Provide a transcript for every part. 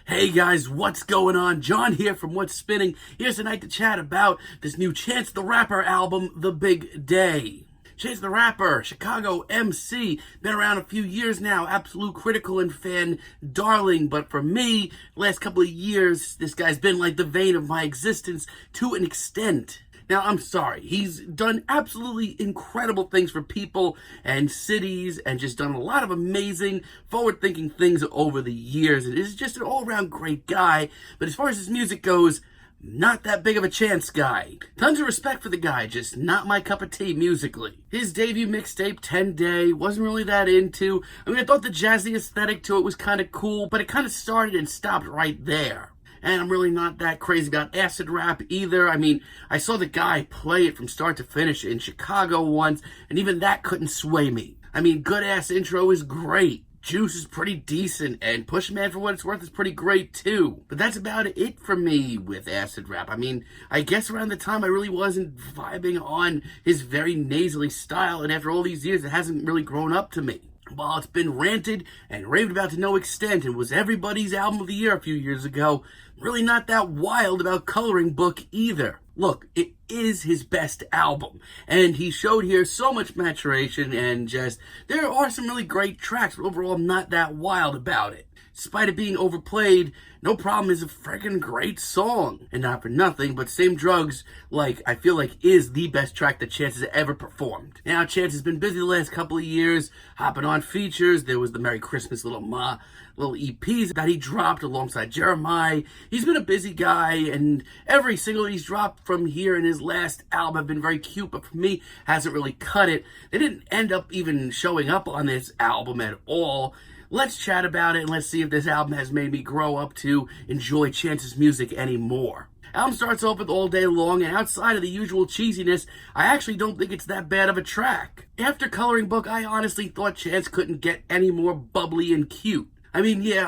Hey guys, what's going on? John here from What's Spinning. Here's tonight to chat about this new Chance the Rapper album, The Big Day. Chance the Rapper, Chicago MC, been around a few years now, absolute critical and fan darling, but for me, last couple of years, this guy's been like the vein of my existence to an extent. Now, I'm sorry, he's done absolutely incredible things for people and cities and just done a lot of amazing, forward-thinking things over the years. And is just an all-around great guy, but as far as his music goes, not that big of a Chance guy. Tons of respect for the guy, just not my cup of tea musically. His debut mixtape, 10 Day, wasn't really that into. I thought the jazzy aesthetic to it was kind of cool, but it kind of started and stopped right there. And I'm really not that crazy about acid rap either. I saw the guy play it from start to finish in Chicago once, and even that couldn't sway me. Good ass intro is great. Juice is pretty decent, and Pushman, for what it's worth, is pretty great too. But that's about it for me with acid rap. I guess around the time I really wasn't vibing on his very nasally style, and after all these years, it hasn't really grown up to me. While it's been ranted and raved about to no extent and was everybody's album of the year a few years ago, really not that wild about Coloring Book either. Look, it is his best album, and he showed here so much maturation and there are some really great tracks, but overall I'm not that wild about it. Despite it being overplayed, No Problem is a freaking great song. And not for nothing, but Same Drugs, I feel like is the best track that Chance has ever performed. Now, Chance has been busy the last couple of years, hopping on features. There was the Merry Christmas little EPs that he dropped alongside Jeremiah. He's been a busy guy, and every single he's dropped from here in his last album have been very cute, but for me, hasn't really cut it. They didn't end up even showing up on this album at all. Let's chat about it, and let's see if this album has made me grow up to enjoy Chance's music anymore. Album starts off with All Day Long, and outside of the usual cheesiness, I actually don't think it's that bad of a track. After Coloring Book, I honestly thought Chance couldn't get any more bubbly and cute. I'm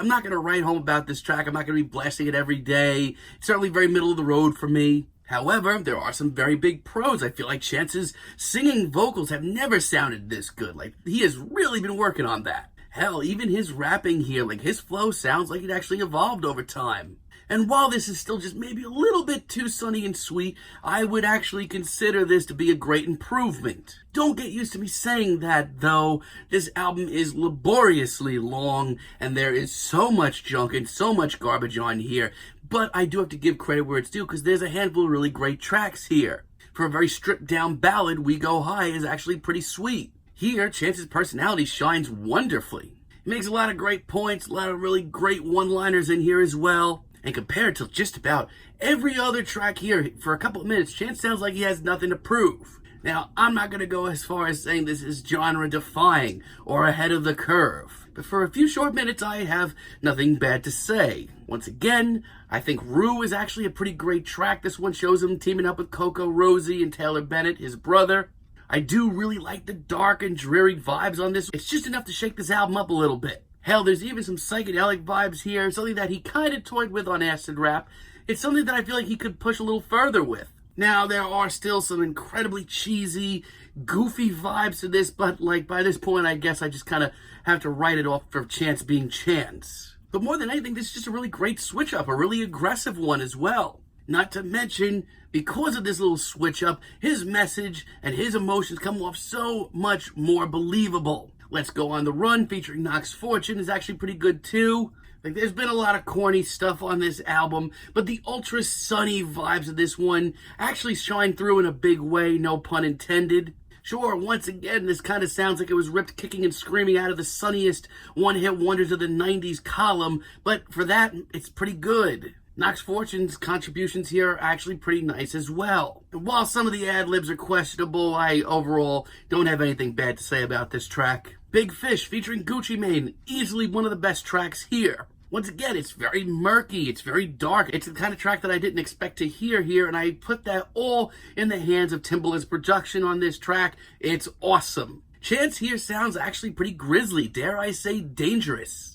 not going to write home about this track. I'm not going to be blasting it every day. It's certainly very middle of the road for me. However, there are some very big pros. I feel like Chance's singing vocals have never sounded this good. He has really been working on that. Hell, even his rapping here, his flow sounds like it actually evolved over time. And while this is still just maybe a little bit too sunny and sweet, I would actually consider this to be a great improvement. Don't get used to me saying that, though. This album is laboriously long, and there is so much junk and so much garbage on here. But I do have to give credit where it's due, because there's a handful of really great tracks here. For a very stripped-down ballad, We Go High is actually pretty sweet. Here, Chance's personality shines wonderfully. He makes a lot of great points, a lot of really great one-liners in here as well. And compared to just about every other track here, for a couple of minutes, Chance sounds like he has nothing to prove. Now, I'm not going to go as far as saying this is genre-defying or ahead of the curve. But for a few short minutes, I have nothing bad to say. Once again, I think Rue is actually a pretty great track. This one shows him teaming up with Coco Rosie and Taylor Bennett, his brother. I do really like the dark and dreary vibes on this. It's just enough to shake this album up a little bit. Hell, there's even some psychedelic vibes here, something that he kind of toyed with on acid rap. It's something that I feel like he could push a little further with. Now, there are still some incredibly cheesy, goofy vibes to this, but by this point, I guess I just kind of have to write it off for Chance being Chance. But more than anything, this is just a really great switch up, a really aggressive one as well. Not to mention, because of this little switch up, his message and his emotions come off so much more believable. Let's Go on the Run featuring Knox Fortune is actually pretty good too. There's been a lot of corny stuff on this album, but the ultra sunny vibes of this one actually shine through in a big way, no pun intended. Sure, once again, this kind of sounds like it was ripped kicking and screaming out of the sunniest one-hit wonders of the 90s column, but for that, it's pretty good. Knox Fortune's contributions here are actually pretty nice as well. And while some of the ad-libs are questionable, I overall don't have anything bad to say about this track. Big Fish featuring Gucci Mane, easily one of the best tracks here. Once again, it's very murky, it's very dark. It's the kind of track that I didn't expect to hear here, and I put that all in the hands of Timbaland's production on this track. It's awesome. Chance here sounds actually pretty grisly, dare I say dangerous.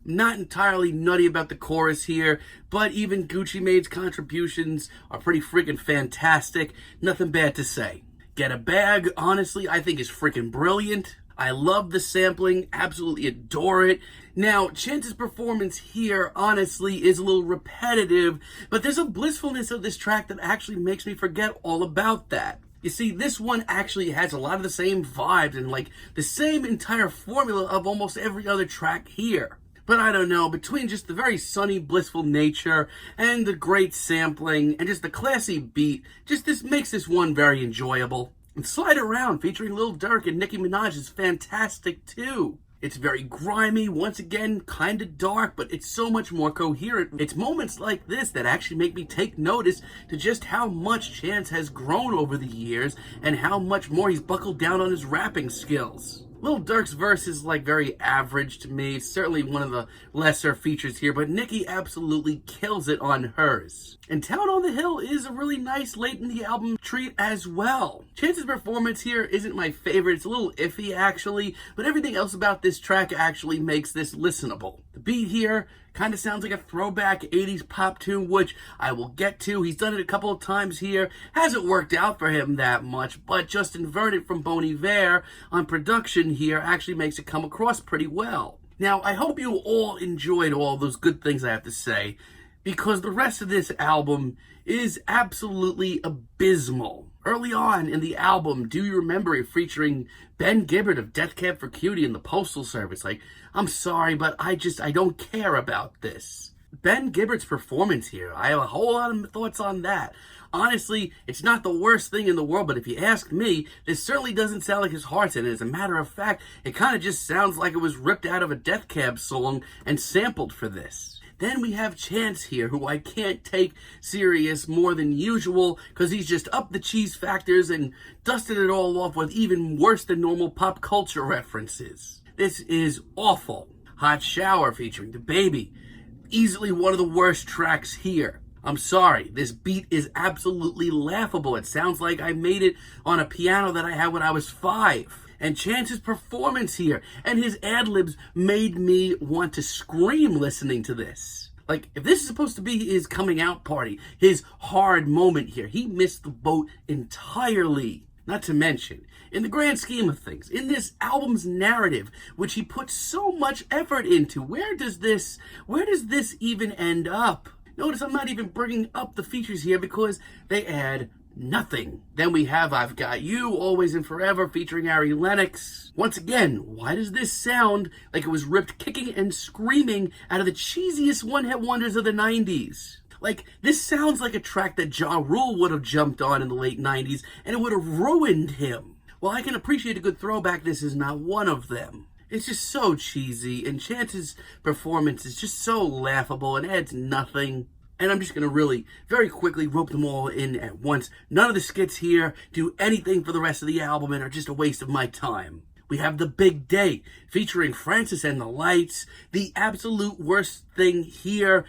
Not entirely nutty about the chorus here, but even Gucci Mane's contributions are pretty freaking fantastic. Nothing bad to say. Get a Bag, honestly, I think is freaking brilliant. I love the sampling, absolutely adore it. Now, Chance's performance here, honestly, is a little repetitive, but there's a blissfulness of this track that actually makes me forget all about that. You see, this one actually has a lot of the same vibes and like the same entire formula of almost every other track here. But I don't know, between just the very sunny, blissful nature and the great sampling and just the classy beat, just this makes this one very enjoyable. And Slide Around featuring Lil Durk and Nicki Minaj is fantastic too. It's very grimy, once again, kind of dark, but it's so much more coherent. It's moments like this that actually make me take notice to just how much Chance has grown over the years and how much more he's buckled down on his rapping skills. Lil Durk's verse is like very average to me. It's certainly one of the lesser features here, but Nicki absolutely kills it on hers. And Town on the Hill is a really nice late in the album treat as well. Chance's performance here isn't my favorite. It's a little iffy actually, but everything else about this track actually makes this listenable. The beat here kind of sounds like a throwback 80s pop tune, which I will get to. He's done it a couple of times here. Hasn't worked out for him that much, but Justin Vernon from Bon Iver on production here actually makes it come across pretty well. Now, I hope you all enjoyed all those good things I have to say, because the rest of this album is absolutely abysmal. Early on in the album, Do You Remember It featuring Ben Gibbard of Death Cab for Cutie and the Postal Service. Like, I'm sorry, but I don't care about this. Ben Gibbard's performance here, I have a whole lot of thoughts on that. Honestly, it's not the worst thing in the world, but if you ask me, this certainly doesn't sound like his heart's in it. As a matter of fact, it kind of just sounds like it was ripped out of a Death Cab song and sampled for this. Then we have Chance here, who I can't take serious more than usual because he's just upped the cheese factors and dusted it all off with even worse than normal pop culture references. This is awful. Hot Shower featuring DaBaby. Easily one of the worst tracks here. I'm sorry, this beat is absolutely laughable. It sounds like I made it on a piano that I had when I was 5. And Chance's performance here and his ad-libs made me want to scream listening to this. Like, if this is supposed to be his coming out party, his hard moment here, he missed the boat entirely. Not to mention, in the grand scheme of things, in this album's narrative, which he put so much effort into, where does this even end up? Notice I'm not even bringing up the features here because they add nothing. Then we have I've Got You, Always and Forever featuring Ari Lennox. Once again, why does this sound like it was ripped kicking and screaming out of the cheesiest one-hit wonders of the 90s? Like, this sounds like a track that Ja Rule would have jumped on in the late 90s and it would have ruined him. While I can appreciate a good throwback, this is not one of them. It's just so cheesy, and Chance's performance is just so laughable and adds nothing. And I'm just going to really, very quickly rope them all in at once. None of the skits here do anything for the rest of the album and are just a waste of my time. We have The Big Day, featuring Francis and the Lights. The absolute worst thing here.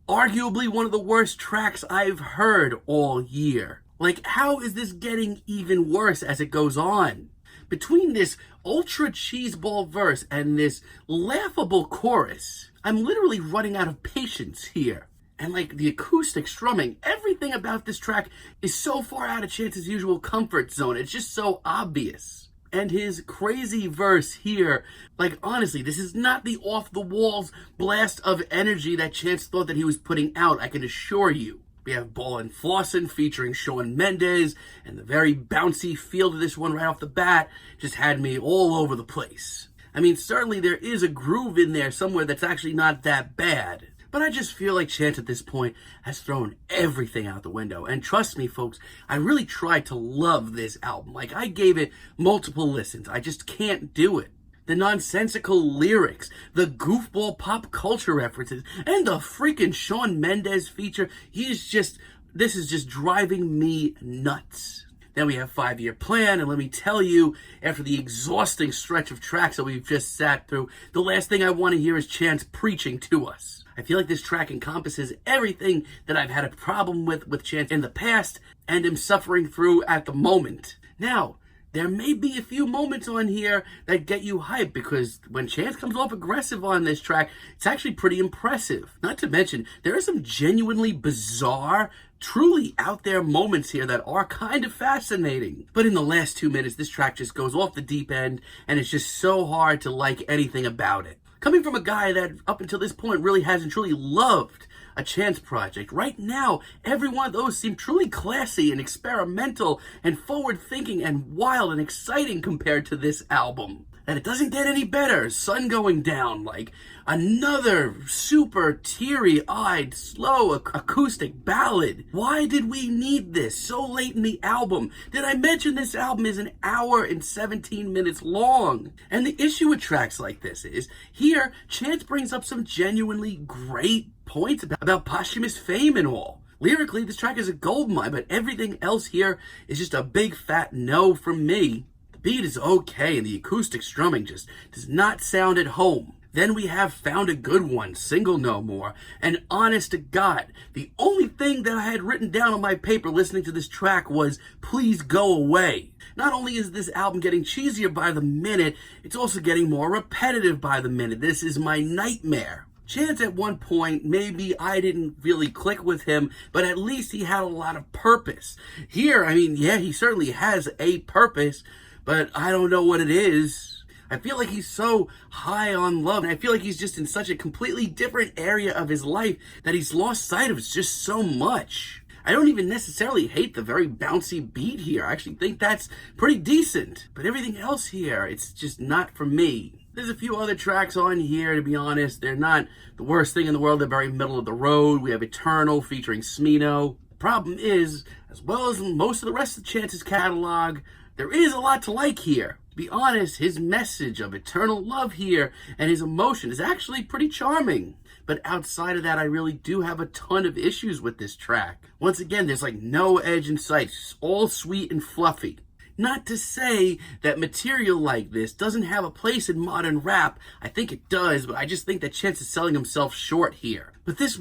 Arguably one of the worst tracks I've heard all year. Like, how is this getting even worse as it goes on? Between this ultra cheeseball verse and this laughable chorus, I'm literally running out of patience here. And like the acoustic strumming, everything about this track is so far out of Chance's usual comfort zone. It's just so obvious. And his crazy verse here, like honestly, this is not the off-the-walls blast of energy that Chance thought that he was putting out, I can assure you. We have Ballin' Flossin' featuring Shawn Mendes, and the very bouncy feel to this one right off the bat just had me all over the place. I mean, certainly there is a groove in there somewhere that's actually not that bad. But I just feel like Chance at this point has thrown everything out the window. And trust me, folks, I really tried to love this album. Like, I gave it multiple listens. I just can't do it. The nonsensical lyrics, the goofball pop culture references, and the freaking Shawn Mendes feature, this is just driving me nuts. Then we have 5 Year Plan, and let me tell you, after the exhausting stretch of tracks that we've just sat through, the last thing I want to hear is Chance preaching to us. I feel like this track encompasses everything that I've had a problem with Chance in the past and am suffering through at the moment. Now, there may be a few moments on here that get you hyped, because when Chance comes off aggressive on this track, it's actually pretty impressive. Not to mention, there are some genuinely bizarre, truly out there moments here that are kind of fascinating. But in the last 2 minutes, this track just goes off the deep end, and it's just so hard to like anything about it. Coming from a guy that up until this point really hasn't truly loved a Chance project, right now, every one of those seem truly classy and experimental and forward-thinking and wild and exciting compared to this album. And it doesn't get any better. Sun Going Down, like another super teary-eyed, slow acoustic ballad. Why did we need this so late in the album? Did I mention this album is an hour and 17 minutes long? And the issue with tracks like this is, here, Chance brings up some genuinely great points about posthumous fame and all. Lyrically, this track is a goldmine, but everything else here is just a big fat no from me. The beat is okay, and the acoustic strumming just does not sound at home. Then we have Found a Good One, Single No More, and honest to God, the only thing that I had written down on my paper listening to this track was, please go away. Not only is this album getting cheesier by the minute, it's also getting more repetitive by the minute. This is my nightmare. Chance at one point, maybe I didn't really click with him, but at least he had a lot of purpose. Here, I mean, yeah, he certainly has a purpose, but I don't know what it is. I feel like he's so high on love, and I feel like he's just in such a completely different area of his life that he's lost sight of just so much. I don't even necessarily hate the very bouncy beat here. I actually think that's pretty decent. But everything else here, it's just not for me. There's a few other tracks on here, to be honest. They're not the worst thing in the world. They're very middle of the road. We have Eternal featuring Smino. The problem is, as well as most of the rest of Chance's catalog, there is a lot to like here. To be honest, his message of eternal love here and his emotion is actually pretty charming. But outside of that, I really do have a ton of issues with this track. Once again, there's like no edge in sight. It's all sweet and fluffy. Not to say that material like this doesn't have a place in modern rap. I think it does, but I just think that Chance is selling himself short here. But this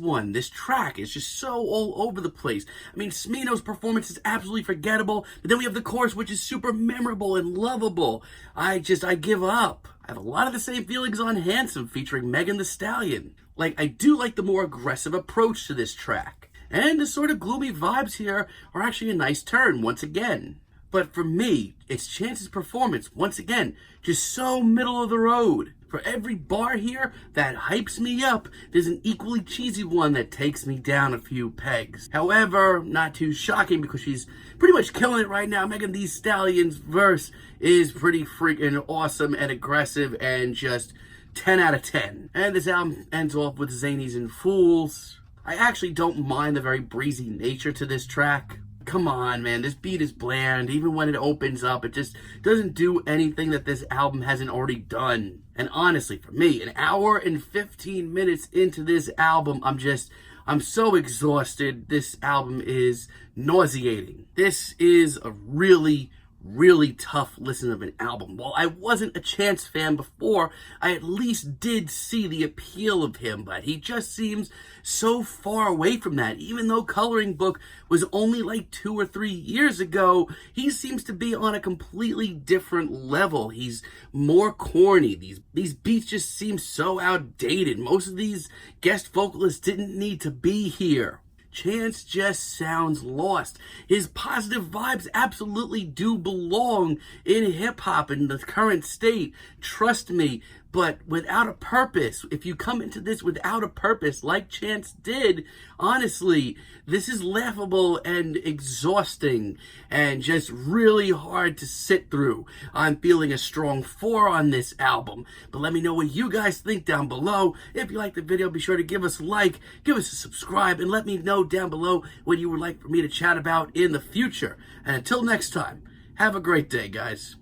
track is just so all over the place. I mean, Smino's performance is absolutely forgettable, but then we have the chorus, which is super memorable and lovable. I give up. I have a lot of the same feelings on Handsome featuring Megan Thee Stallion. Like, I do like the more aggressive approach to this track. And the sort of gloomy vibes here are actually a nice turn once again. But for me, it's Chance's performance, once again, just so middle of the road. For every bar here that hypes me up, there's an equally cheesy one that takes me down a few pegs. However, not too shocking because she's pretty much killing it right now. Megan Thee Stallion's verse is pretty freaking awesome and aggressive and just 10 out of 10. And this album ends off with Zanies and Fools. I actually don't mind the very breezy nature to this track. Come on, man, this beat is bland. Even when it opens up, it just doesn't do anything that this album hasn't already done. And honestly, for me, an hour and 15 minutes into this album, I'm so exhausted. This album is nauseating. This is a really tough listen of an album. While I wasn't a Chance fan before, I at least did see the appeal of him, but he just seems so far away from that. Even though Coloring Book was only like 2 or 3 years ago, he seems to be on a completely different level. He's more corny. These beats just seem so outdated. Most of these guest vocalists didn't need to be here. Chance just sounds lost. His positive vibes absolutely do belong in hip-hop in the current state. Trust me. But without a purpose, if you come into this without a purpose, like Chance did, honestly, this is laughable and exhausting and just really hard to sit through. I'm feeling a strong 4 on this album. But let me know what you guys think down below. If you like the video, be sure to give us a like, give us a subscribe, and let me know down below what you would like for me to chat about in the future. And until next time, have a great day, guys.